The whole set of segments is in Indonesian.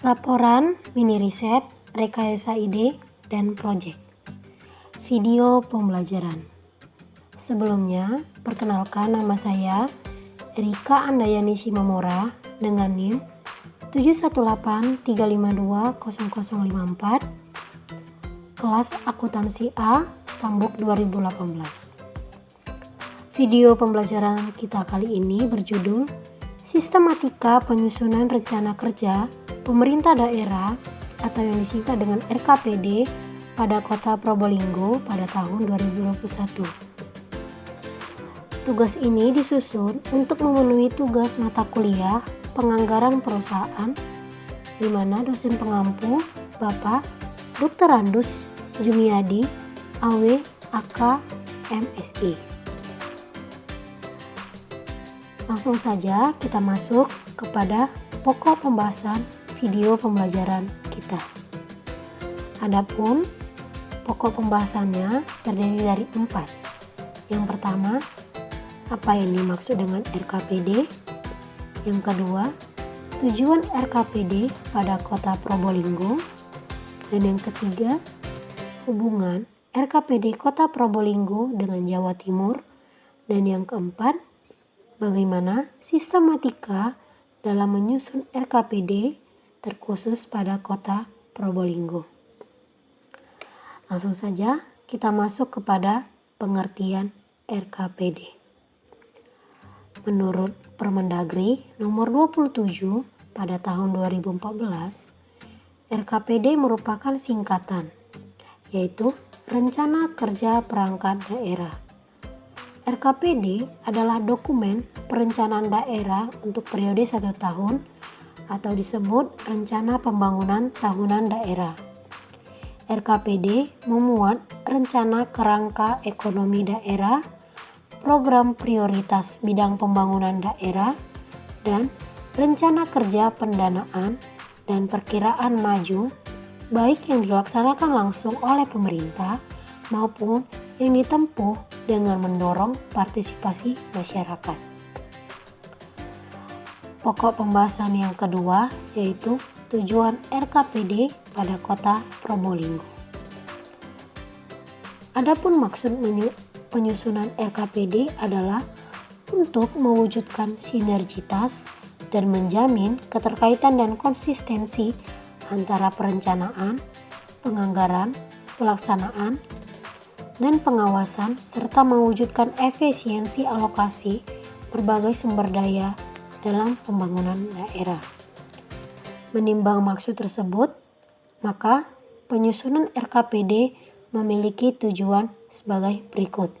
Laporan, mini riset, rekayasa ide, dan proyek. Video pembelajaran. Sebelumnya, perkenalkan nama saya Rika Andayani Simamora dengan NIM 71835200054, kelas akuntansi A, Stambuk 2018. Video pembelajaran kita kali ini berjudul Sistematika Penyusunan Rencana Kerja Pemerintah Daerah atau yang disingkat dengan RKPD pada Kota Probolinggo pada tahun 2021. Tugas ini disusun untuk memenuhi tugas mata kuliah penganggaran perusahaan di mana dosen pengampu Bapak Dr. Randus Jumiadi, AW, AK, MSI. Langsung saja kita masuk kepada pokok pembahasan video pembelajaran kita. Adapun pokok pembahasannya terdiri dari 4. Yang pertama, apa yang dimaksud dengan RKPD? Yang kedua, tujuan RKPD pada Kota Probolinggo. Dan yang ketiga, hubungan RKPD Kota Probolinggo dengan Jawa Timur. Dan yang keempat, bagaimana sistematika dalam menyusun RKPD terkhusus pada Kota Probolinggo. Langsung saja kita masuk kepada pengertian RKPD. Menurut Permendagri nomor 27 pada tahun 2014, RKPD merupakan singkatan, yaitu Rencana Kerja Perangkat Daerah. RKPD adalah dokumen perencanaan daerah untuk periode 1 tahun atau disebut Rencana Pembangunan Tahunan Daerah. RKPD memuat rencana kerangka ekonomi daerah, program prioritas bidang pembangunan daerah, dan rencana kerja pendanaan dan perkiraan maju baik yang dilaksanakan langsung oleh pemerintah maupun yang ditempuh dengan mendorong partisipasi masyarakat. Pokok pembahasan yang kedua yaitu tujuan RKPD pada Kota Probolinggo. Adapun maksud penyusunan RKPD adalah untuk mewujudkan sinergitas dan menjamin keterkaitan dan konsistensi antara perencanaan, penganggaran, pelaksanaan, dan pengawasan serta mewujudkan efisiensi alokasi berbagai sumber daya dalam pembangunan daerah. Menimbang maksud tersebut, maka penyusunan RKPD memiliki tujuan sebagai berikut.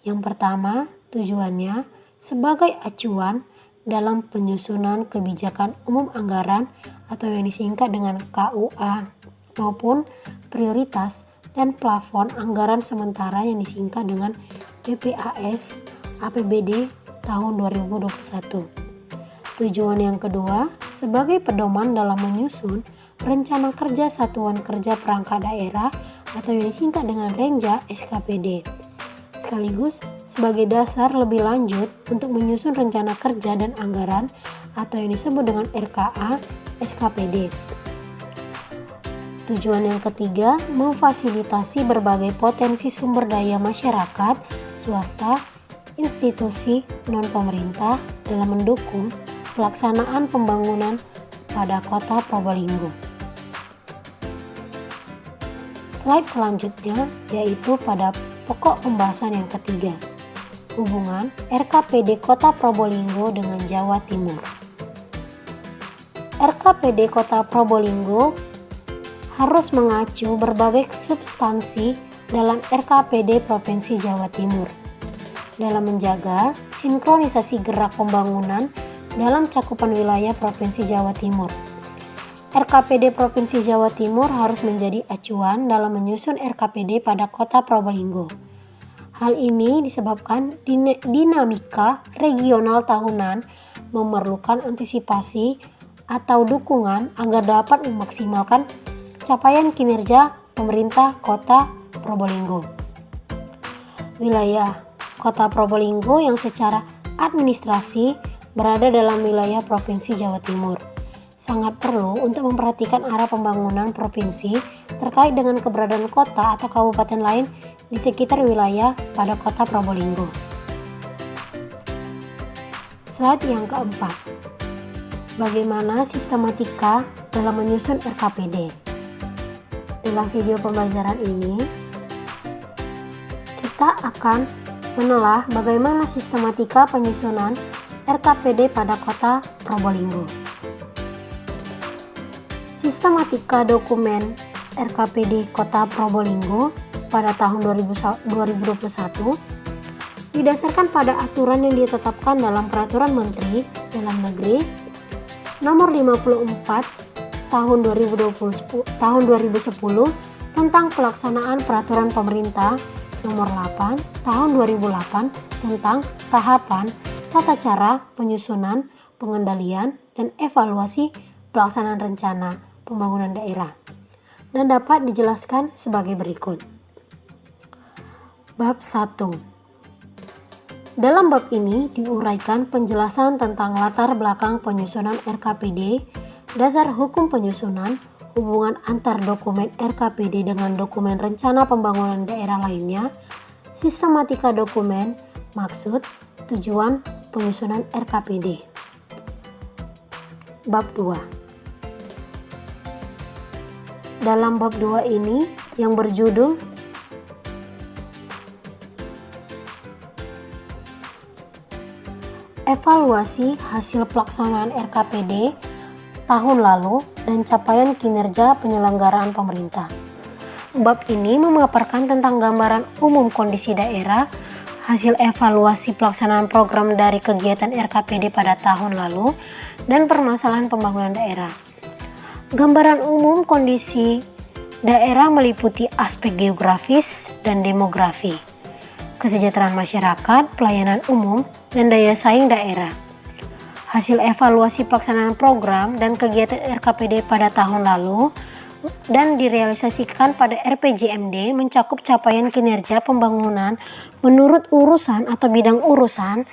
Yang pertama, tujuannya sebagai acuan dalam penyusunan kebijakan umum anggaran atau yang disingkat dengan KUA maupun prioritas dan plafon anggaran sementara yang disingkat dengan PPAS APBD tahun 2021. Tujuan yang kedua, sebagai pedoman dalam menyusun rencana kerja Satuan Kerja Perangkat Daerah atau yang disingkat dengan Renja SKPD. Sekaligus sebagai dasar lebih lanjut untuk menyusun rencana kerja dan anggaran atau yang disebut dengan RKA SKPD. Tujuan yang ketiga, memfasilitasi berbagai potensi sumber daya masyarakat, swasta, institusi non-pemerintah dalam mendukung pelaksanaan pembangunan pada Kota Probolinggo. Slide selanjutnya yaitu pada pokok pembahasan yang ketiga, hubungan RKPD Kota Probolinggo dengan Jawa Timur. RKPD Kota Probolinggo harus mengacu berbagai substansi dalam RKPD Provinsi Jawa Timur dalam menjaga sinkronisasi gerak pembangunan dalam cakupan wilayah Provinsi Jawa Timur. RKPD Provinsi Jawa Timur harus menjadi acuan dalam menyusun RKPD pada Kota Probolinggo. Hal ini disebabkan dinamika regional tahunan memerlukan antisipasi atau dukungan agar dapat memaksimalkan capaian kinerja pemerintah Kota Probolinggo. Wilayah Kota Probolinggo yang secara administrasi berada dalam wilayah Provinsi Jawa Timur, sangat perlu untuk memperhatikan arah pembangunan provinsi terkait dengan keberadaan kota atau kabupaten lain di sekitar wilayah pada kota Probolinggo. Slide yang keempat. Bagaimana sistematika dalam menyusun RKPD? Dalam video pembelajaran ini, kita akan menelah bagaimana sistematika penyusunan RKPD pada kota Probolinggo. Sistematika dokumen RKPD Kota Probolinggo pada tahun 2021 didasarkan pada aturan yang ditetapkan dalam Peraturan Menteri Dalam Negeri Nomor 54 Tahun 2010 tentang pelaksanaan Peraturan Pemerintah Nomor 8 Tahun 2008 tentang tahapan, tata cara, penyusunan, pengendalian, dan evaluasi pelaksanaan rencana pembangunan daerah, dan dapat dijelaskan sebagai berikut. Bab 1. Dalam bab ini diuraikan penjelasan tentang latar belakang penyusunan RKPD, dasar hukum penyusunan, hubungan antar dokumen RKPD dengan dokumen rencana pembangunan daerah lainnya, sistematika dokumen, maksud, tujuan penyusunan RKPD. Bab 2. Dalam bab 2 ini yang berjudul Evaluasi hasil pelaksanaan RKPD tahun lalu dan capaian kinerja penyelenggaraan pemerintah. Bab ini memaparkan tentang gambaran umum kondisi daerah, hasil evaluasi pelaksanaan program dari kegiatan RKPD pada tahun lalu, dan permasalahan pembangunan daerah. Gambaran umum kondisi daerah meliputi aspek geografis dan demografi, kesejahteraan masyarakat, pelayanan umum, dan daya saing daerah. Hasil evaluasi pelaksanaan program dan kegiatan RKPD pada tahun lalu dan direalisasikan pada RPJMD mencakup capaian kinerja pembangunan menurut urusan atau bidang urusan,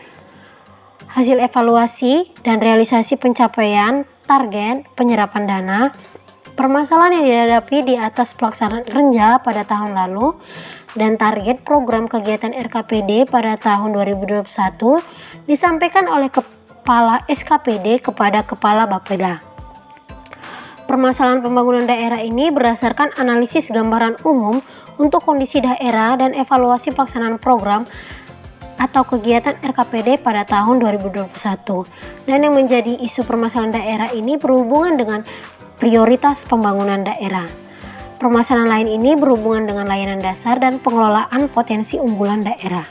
hasil evaluasi dan realisasi pencapaian target penyerapan dana, permasalahan yang dihadapi di atas pelaksanaan renja pada tahun lalu, dan target program kegiatan RKPD pada tahun 2021 disampaikan oleh Kepala SKPD kepada Kepala Bapeda. Permasalahan pembangunan daerah ini berdasarkan analisis gambaran umum untuk kondisi daerah dan evaluasi pelaksanaan program atau kegiatan RKPD pada tahun 2021, dan yang menjadi isu permasalahan daerah ini berhubungan dengan prioritas pembangunan daerah. Permasalahan lain ini berhubungan dengan layanan dasar dan pengelolaan potensi unggulan daerah.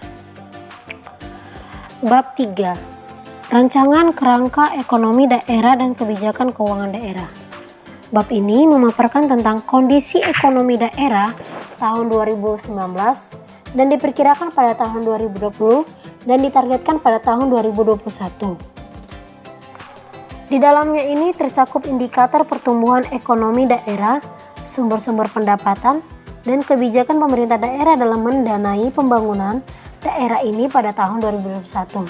Bab 3. Rancangan kerangka ekonomi daerah dan kebijakan keuangan daerah. Bab ini memaparkan tentang kondisi ekonomi daerah tahun 2019 dan diperkirakan pada tahun 2020 dan ditargetkan pada tahun 2021. Di dalamnya ini tercakup indikator pertumbuhan ekonomi daerah, sumber-sumber pendapatan, dan kebijakan pemerintah daerah dalam mendanai pembangunan daerah ini pada tahun 2021.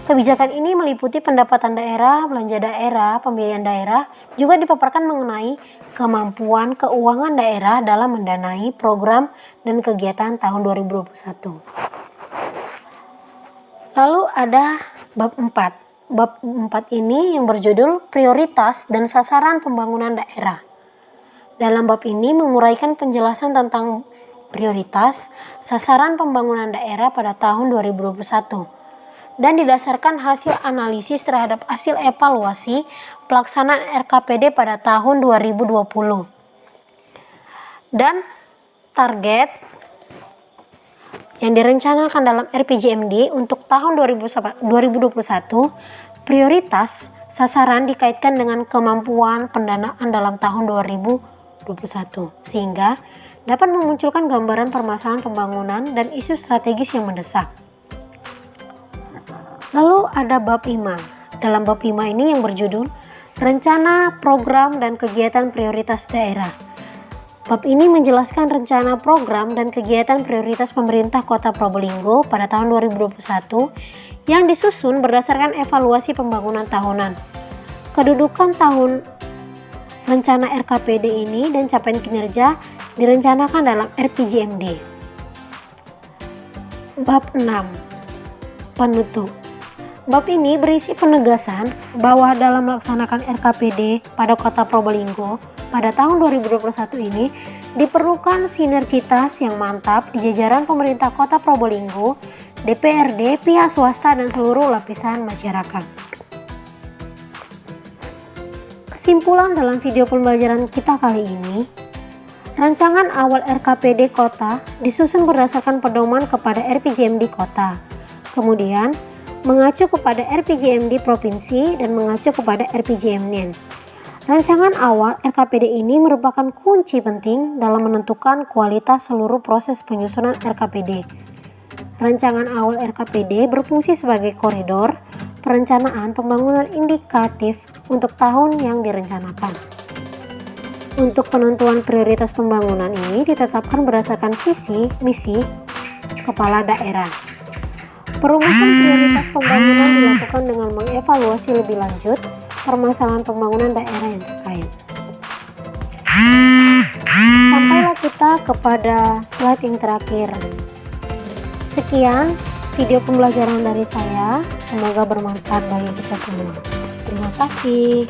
Kebijakan ini meliputi pendapatan daerah, belanja daerah, pembiayaan daerah, juga dipaparkan mengenai kemampuan keuangan daerah dalam mendanai program dan kegiatan tahun 2021. Lalu ada bab 4. Bab 4 ini yang berjudul Prioritas dan Sasaran Pembangunan Daerah. Dalam bab ini menguraikan penjelasan tentang prioritas, sasaran pembangunan daerah pada tahun 2021 dan didasarkan hasil analisis terhadap hasil evaluasi pelaksanaan RKPD pada tahun 2020 dan target yang direncanakan dalam RPJMD untuk tahun 2021. Prioritas sasaran dikaitkan dengan kemampuan pendanaan dalam tahun 2021 sehingga dapat memunculkan gambaran permasalahan pembangunan dan isu strategis yang mendesak. Lalu ada bab 5. Dalam bab 5 ini yang berjudul Rencana, Program, dan Kegiatan Prioritas Daerah. Bab ini menjelaskan rencana program dan kegiatan prioritas pemerintah Kota Probolinggo pada tahun 2021 yang disusun berdasarkan evaluasi pembangunan tahunan. Kedudukan tahun rencana RKPD ini dan capaian kinerja direncanakan dalam RPJMD. Bab 6. Penutup. Bab ini berisi penegasan bahwa dalam melaksanakan RKPD pada Kota Probolinggo pada tahun 2021 ini diperlukan sinergitas yang mantap di jajaran pemerintah Kota Probolinggo, DPRD, pihak swasta, dan seluruh lapisan masyarakat. Kesimpulan dalam video pembelajaran kita kali ini, rancangan awal RKPD Kota disusun berdasarkan pedoman kepada RPJMD Kota, kemudian mengacu kepada RPJMD Provinsi dan mengacu kepada RPJMN. Rancangan awal RKPD ini merupakan kunci penting dalam menentukan kualitas seluruh proses penyusunan RKPD. Rancangan awal RKPD berfungsi sebagai koridor perencanaan pembangunan indikatif untuk tahun yang direncanakan. Untuk penentuan prioritas pembangunan ini ditetapkan berdasarkan visi, misi kepala daerah. Perumusan prioritas pembangunan dilakukan dengan mengevaluasi lebih lanjut permasalahan pembangunan daerah yang terkait. Sampailah kita kepada slide yang terakhir. Sekian video pembelajaran dari saya, semoga bermanfaat bagi kita semua. Terima kasih.